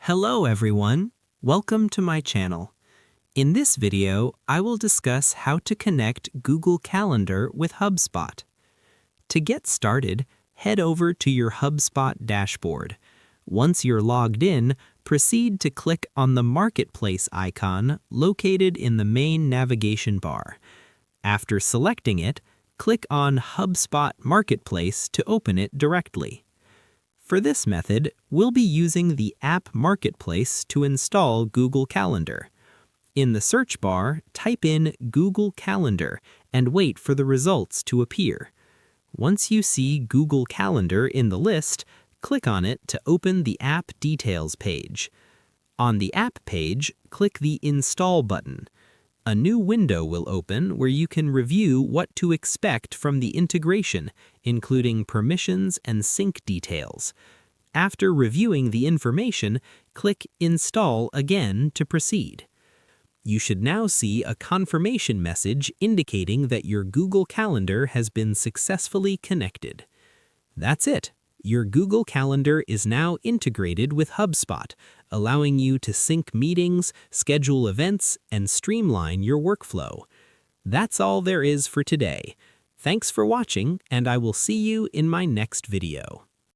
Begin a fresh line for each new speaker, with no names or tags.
Hello everyone, welcome to my channel. In this video, I will discuss how to connect Google Calendar with Hubspot. To get started, head over to your Hubspot dashboard. Once you're logged in, proceed to click on the Marketplace icon located in the main navigation bar. After selecting it, click on HubSpot Marketplace to open it directly. For this method, we'll be using the App Marketplace to install Google Calendar. In the search bar, type in Google Calendar and wait for the results to appear. Once you see Google Calendar in the list, click on it to open the App Details page. On the App page, click the Install button. A new window will open where you can review what to expect from the integration, including permissions and sync details. After reviewing the information, click Install again to proceed. You should now see a confirmation message indicating that your Google Calendar has been successfully connected. That's it. Your Google Calendar is now integrated with HubSpot, allowing you to sync meetings, schedule events, and streamline your workflow. That's all there is for today. Thanks for watching, and I will see you in my next video.